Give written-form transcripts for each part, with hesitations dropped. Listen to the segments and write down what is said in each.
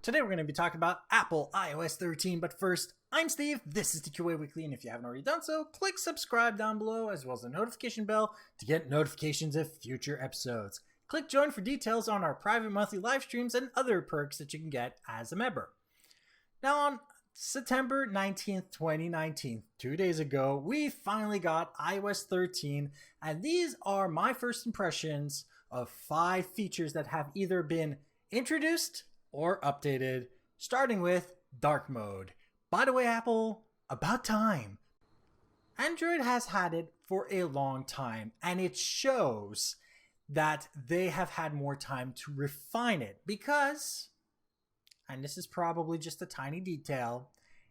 Today we're going to be talking about Apple iOS 13, but first, I'm Steve, this is TQA Weekly, and if you haven't already done so, click subscribe down below as well as the notification bell to get notifications of future episodes. Click join for details on our private monthly live streams and other perks that you can get as a member. Now on September 19th, 2019, 2 days ago, we finally got iOS 13, and these are my first impressions of 5 features that have either been introduced or updated, starting with dark mode. By the way, Apple, about time. Android has had it for a long time, and it shows that they have had more time to refine it because, and this is probably just a tiny detail,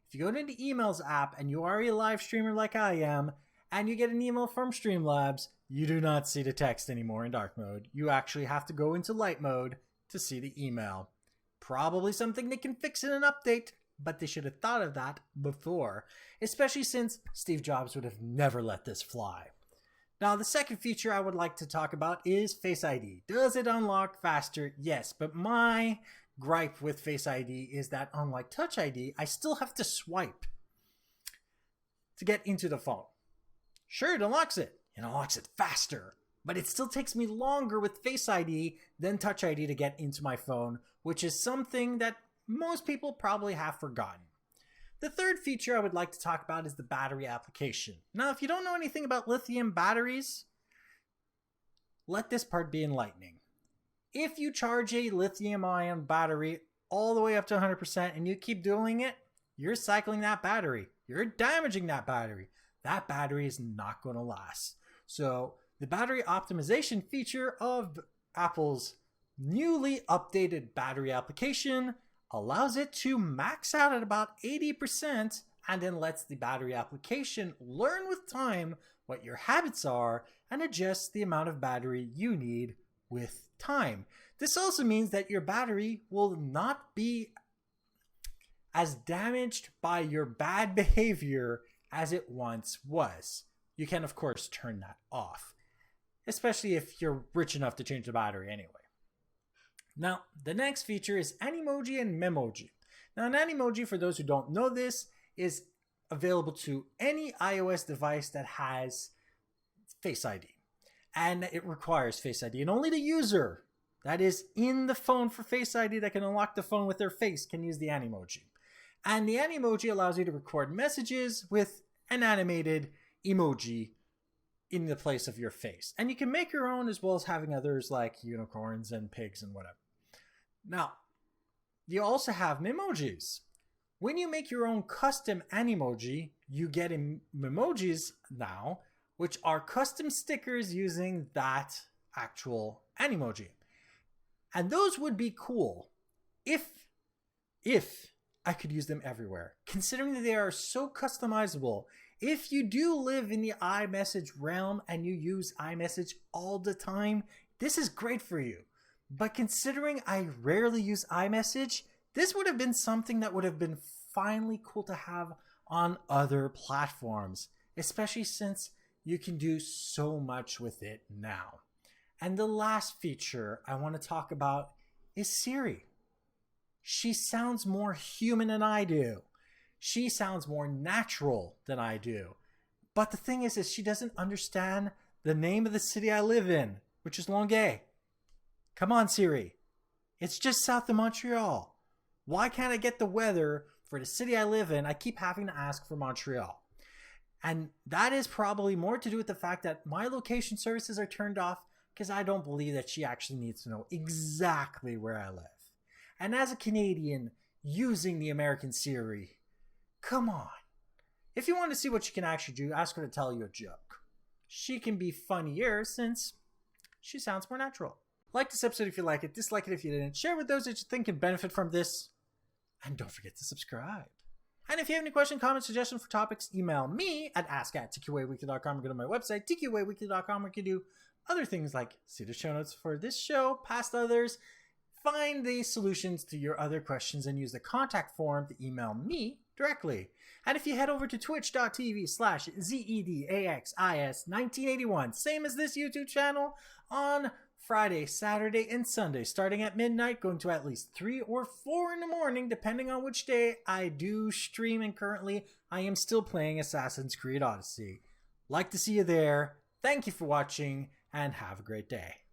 if you go to the emails app and you are a live streamer like I am, and you get an email from Streamlabs, you do not see the text anymore in dark mode. You actually have to go into light mode to see the email. Probably something they can fix in an update, but they should have thought of that before, especially since Steve Jobs would have never let this fly. Now, the second feature I would like to talk about is Face ID. Does it unlock faster? Yes, but my gripe with Face ID is that unlike Touch ID, I still have to swipe to get into the phone. Sure, it unlocks it faster, but it still takes me longer with Face ID than Touch ID to get into my phone, which is something that most people probably have forgotten. The third feature I would like to talk about is the battery application. Now, if you don't know anything about lithium batteries, let this part be enlightening. If you charge a lithium-ion battery all the way up to 100% and you keep doing it, you're cycling that battery. You're damaging that battery. That battery is not going to last. So the battery optimization feature of Apple's newly updated battery application allows it to max out at about 80% and then lets the battery application learn with time what your habits are and adjust the amount of battery you need with time. This also means that your battery will not be as damaged by your bad behavior as it once was. You can, of course, turn that off, especially if you're rich enough to change the battery anyway. Now, the next feature is Animoji and Memoji. Now, an Animoji, for those who don't know this, is available to any iOS device that has Face ID. And it requires Face ID. And only the user that is in the phone for Face ID that can unlock the phone with their face can use the Animoji. And the Animoji allows you to record messages with an animated emoji in the place of your face. And you can make your own as well as having others like unicorns and pigs and whatever. Now, you also have Memojis. When you make your own custom Animoji, you get Memojis now, which are custom stickers using that actual Animoji. And those would be cool if I could use them everywhere, considering that they are so customizable. If you do live in the iMessage realm and you use iMessage all the time, this is great for you. But considering I rarely use iMessage, this would have been something that would have been finally cool to have on other platforms, especially since you can do so much with it now. And the last feature I want to talk about is Siri. She sounds more human than I do. She sounds more natural than I do. But the thing is she doesn't understand the name of the city I live in, which is Longueuil. Come on, Siri. It's just south of Montreal. Why can't I get the weather for the city I live in? I keep having to ask for Montreal. And that is probably more to do with the fact that my location services are turned off because I don't believe that she actually needs to know exactly where I live. And as a Canadian using the American Siri, come on. If you want to see what she can actually do, ask her to tell you a joke. She can be funnier since she sounds more natural. Like this episode if you like it, dislike it if you didn't, share with those that you think can benefit from this, and don't forget to subscribe. And if you have any questions, comments, suggestions for topics, email me at ask@tqaweekly.com or go to my website, tqaweekly.com, where you can do other things like see the show notes for this show, past others, find the solutions to your other questions, and use the contact form to email me directly. And if you head over to twitch.tv/ZEDAXIS1981, same as this YouTube channel, on Friday, Saturday, and Sunday, starting at midnight, going to at least 3 or 4 in the morning, depending on which day I do stream, and currently I am still playing Assassin's Creed Odyssey. Like to see you there. Thank you for watching, and have a great day.